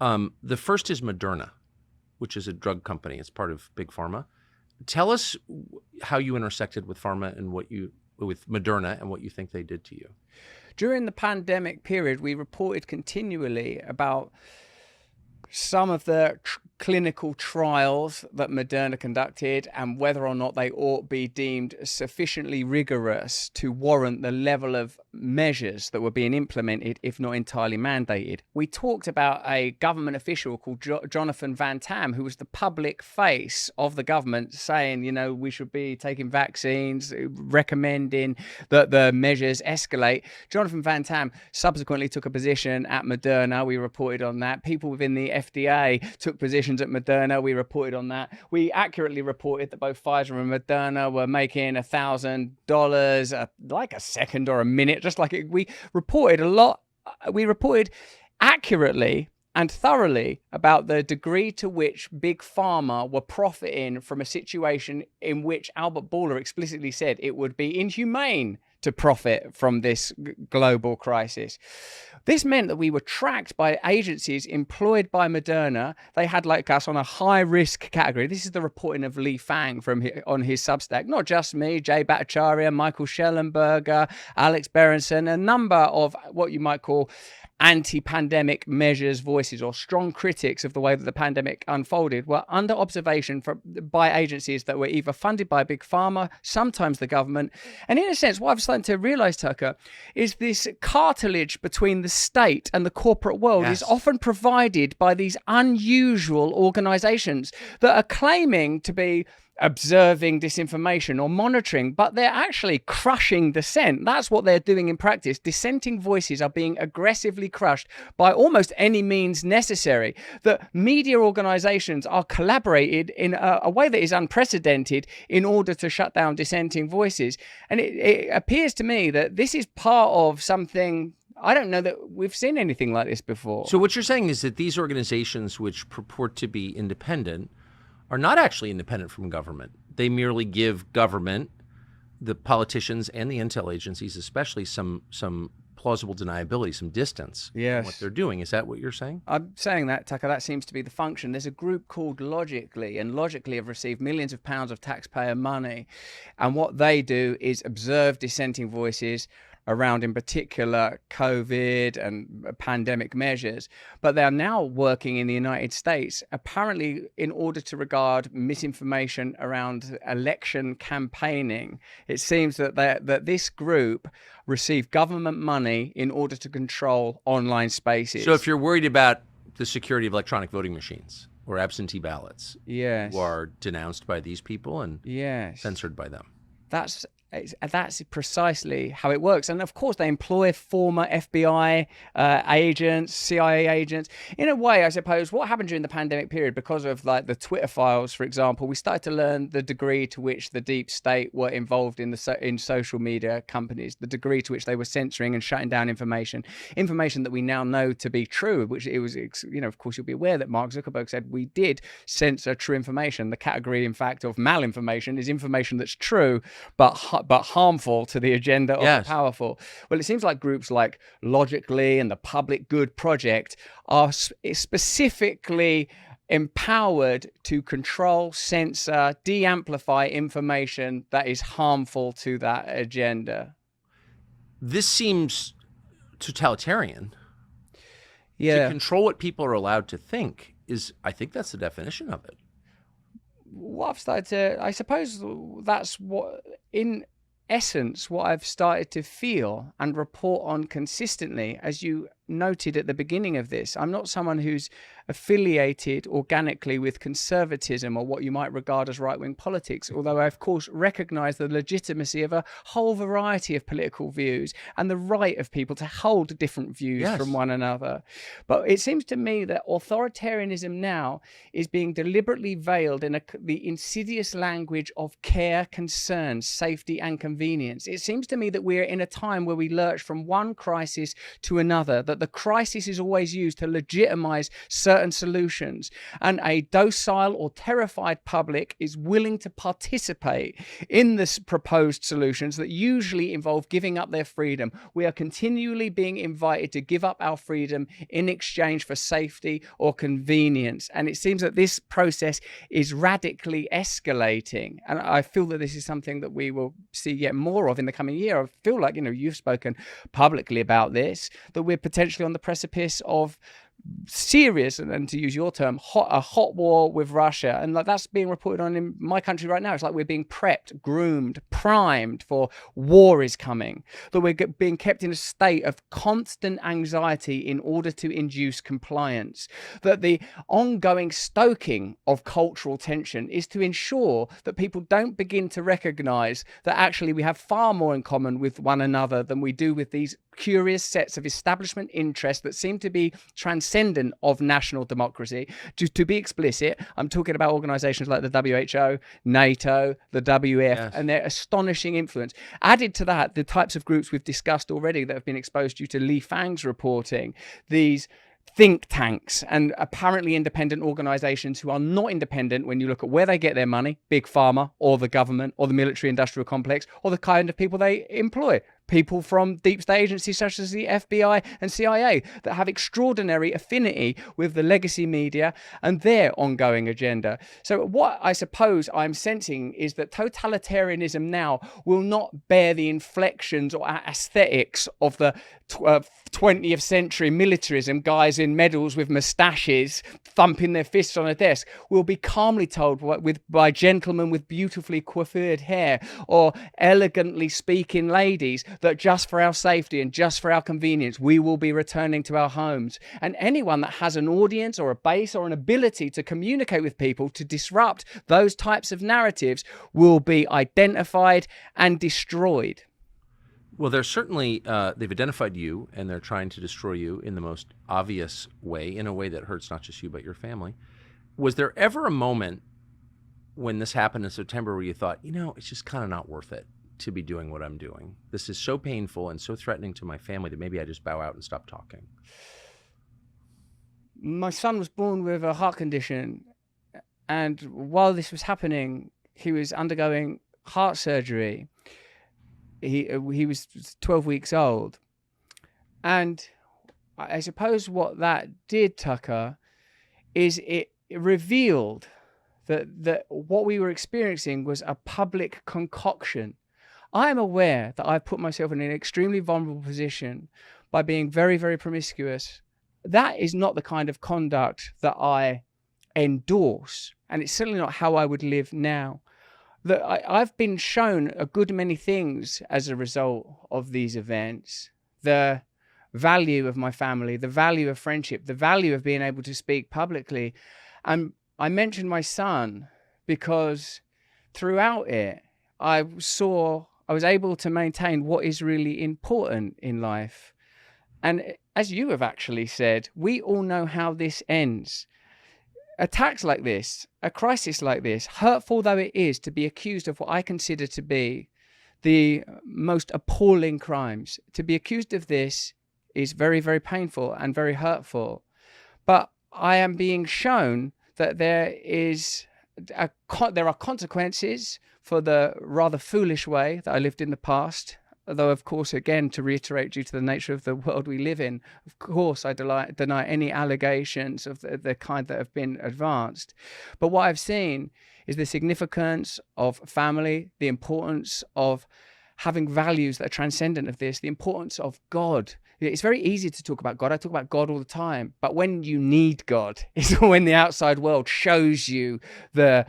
The first is Moderna, which is a drug company. It's part of Big Pharma. Tell us how you intersected with pharma and with Moderna and what you think they did to you. During the pandemic period, we reported continually about some of the clinical trials that Moderna conducted and whether or not they ought be deemed sufficiently rigorous to warrant the level of measures that were being implemented, if not entirely mandated. We talked about a government official called Jonathan Van Tam, who was the public face of the government, saying, we should be taking vaccines, recommending that the measures escalate. Jonathan Van Tam subsequently took a position at Moderna. We reported on that. People within the FDA took positions at Moderna. We reported on that. We accurately reported that both Pfizer and Moderna were making $1,000 like a second or a minute, just like we reported a lot. We reported accurately and thoroughly about the degree to which Big Pharma were profiting from a situation in which Albert Bourla explicitly said it would be inhumane to profit from this global crisis. This meant that we were tracked by agencies employed by Moderna. They had like us on a high-risk category. This is the reporting of Li Fang on his Substack. Not just me, Jay Bhattacharya, Michael Schellenberger, Alex Berenson, a number of what you might call anti-pandemic measures voices or strong critics of the way that the pandemic unfolded were under observation by agencies that were either funded by Big Pharma, sometimes the government. And in a sense, what I've started to realize, Tucker, is this cartilage between the state and the corporate world is often provided by these unusual organizations that are claiming to be observing disinformation or monitoring, but they're actually crushing dissent. That's what they're doing in practice. Dissenting voices are being aggressively crushed by almost any means necessary. That media organizations are collaborated in a way that is unprecedented in order to shut down dissenting voices. And it appears to me that this is part of something. I don't know that we've seen anything like this before. So what you're saying is that these organizations which purport to be independent are not actually independent from government. They merely give government, the politicians and the intel agencies especially, some plausible deniability, some distance from what they're doing. Is that what you're saying? I'm saying that, Tucker. That seems to be the function. There's a group called Logically, and Logically have received millions of pounds of taxpayer money. And what they do is observe dissenting voices around, in particular, COVID and pandemic measures. But they are now working in the United States, apparently in order to regard misinformation around election campaigning. It seems that this group received government money in order to control online spaces. So if you're worried about the security of electronic voting machines or absentee ballots, who are denounced by these people and censored by them. That's precisely how it works. And of course, they employ former FBI agents, CIA agents. In a way, I suppose, what happened during the pandemic period, because of like the Twitter files, for example, we started to learn the degree to which the deep state were involved in social media companies, the degree to which they were censoring and shutting down information that we now know to be true, which it was, of course, you'll be aware that Mark Zuckerberg said we did censor true information. The category, in fact, of malinformation is information that's true, but harmful to the agenda of the powerful. Well, it seems like groups like Logically and the Public Good Project are specifically empowered to control, censor, de-amplify information that is harmful to that agenda. This seems totalitarian. Yeah. To control what people are allowed to think I think that's the definition of it. What I've started to, I suppose that's what, in essence, what I've started to feel and report on consistently. As you noted at the beginning of this, I'm not someone who's affiliated organically with conservatism or what you might regard as right-wing politics, although I, of course, recognize the legitimacy of a whole variety of political views and the right of people to hold different views from one another. But it seems to me that authoritarianism now is being deliberately veiled in the insidious language of care, concern, safety, and convenience. It seems to me that we're in a time where we lurch from one crisis to another, that that the crisis is always used to legitimize certain solutions, and a docile or terrified public is willing to participate in this proposed solutions that usually involve giving up their freedom. We are continually being invited to give up our freedom in exchange for safety or convenience. And it seems that this process is radically escalating. And I feel that this is something that we will see yet more of in the coming year. I feel like, you've spoken publicly about this, that we're potentially on the precipice of serious, and to use your term, a hot war with Russia. And like that's being reported on in my country right now. It's like we're being prepped, groomed, primed for war is coming, that we're being kept in a state of constant anxiety in order to induce compliance, that the ongoing stoking of cultural tension is to ensure that people don't begin to recognize that actually we have far more in common with one another than we do with these curious sets of establishment interests that seem to be transcendent of national democracy. To be explicit, I'm talking about organizations like the WHO, NATO, the WEF, and their astonishing influence. Added to that, the types of groups we've discussed already that have been exposed due to Li Fang's reporting, these think tanks and apparently independent organizations who are not independent when you look at where they get their money, Big Pharma or the government or the military industrial complex, or the kind of people they employ. People from deep state agencies such as the FBI and CIA that have extraordinary affinity with the legacy media and their ongoing agenda. So what I suppose I'm sensing is that totalitarianism now will not bear the inflections or aesthetics of the 20th century militarism, guys in medals with moustaches thumping their fists on a desk. Will be calmly told by gentlemen with beautifully coiffured hair or elegantly speaking ladies that just for our safety and just for our convenience, we will be returning to our homes. And anyone that has an audience or a base or an ability to communicate with people to disrupt those types of narratives will be identified and destroyed. Well, they're certainly, they've identified you, and they're trying to destroy you in the most obvious way, in a way that hurts not just you, but your family. Was there ever a moment when this happened in September where you thought, it's just kind of not worth it to be doing what I'm doing? This is so painful and so threatening to my family that maybe I just bow out and stop talking. My son was born with a heart condition, and while this was happening, he was undergoing heart surgery. He was 12 weeks old. And I suppose what that did, Tucker, is it revealed that what we were experiencing was a public concoction. I am aware that I've put myself in an extremely vulnerable position by being very, very promiscuous. That is not the kind of conduct that I endorse, and it's certainly not how I would live now. That I've been shown a good many things as a result of these events. The value of my family, the value of friendship, the value of being able to speak publicly. And I mentioned my son because throughout it, I was able to maintain what is really important in life. And as you have actually said, we all know how this ends. Attacks like this, a crisis like this, hurtful though it is to be accused of what I consider to be the most appalling crimes, to be accused of this is very, very painful and very hurtful. But I am being shown that there are consequences for the rather foolish way that I lived in the past. Although, of course, again, to reiterate, due to the nature of the world we live in, of course, I deny any allegations of the kind that have been advanced. But what I've seen is the significance of family, the importance of having values that are transcendent of this, the importance of God. It's very easy to talk about God. I talk about God all the time. But when you need God is when the outside world shows you the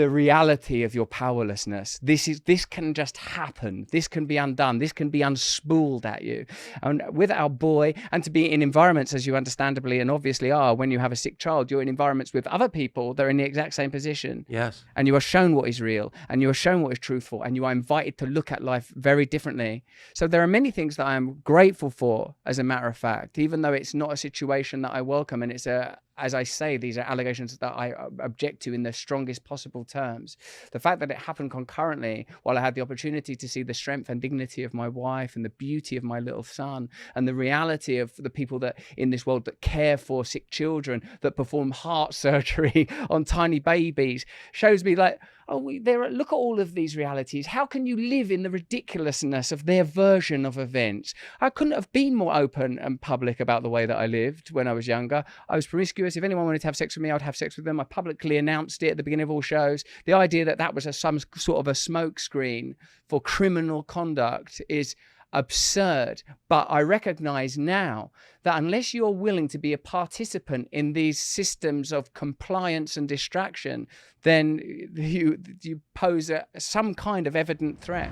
reality of your powerlessness. This can just happen. This can be undone. This can be unspooled at you. And with our boy, and to be in environments, as you understandably and obviously are, when you have a sick child, you're in environments with other people that are in the exact same position. Yes. And you are shown what is real, and you are shown what is truthful, and you are invited to look at life very differently. So there are many things that I am grateful for, as a matter of fact, even though it's not a situation that I welcome, and it's a as I say, these are allegations that I object to in the strongest possible terms. The fact that it happened concurrently while I had the opportunity to see the strength and dignity of my wife and the beauty of my little son and the reality of the people that in this world that care for sick children, that perform heart surgery on tiny babies, shows me like, look at all of these realities. How can you live in the ridiculousness of their version of events? I couldn't have been more open and public about the way that I lived when I was younger. I was promiscuous. If anyone wanted to have sex with me, I'd have sex with them. I publicly announced it at the beginning of all shows. The idea that that was some sort of a smokescreen for criminal conduct is absurd. But I recognize now that unless you're willing to be a participant in these systems of compliance and distraction, then you pose some kind of evident threat.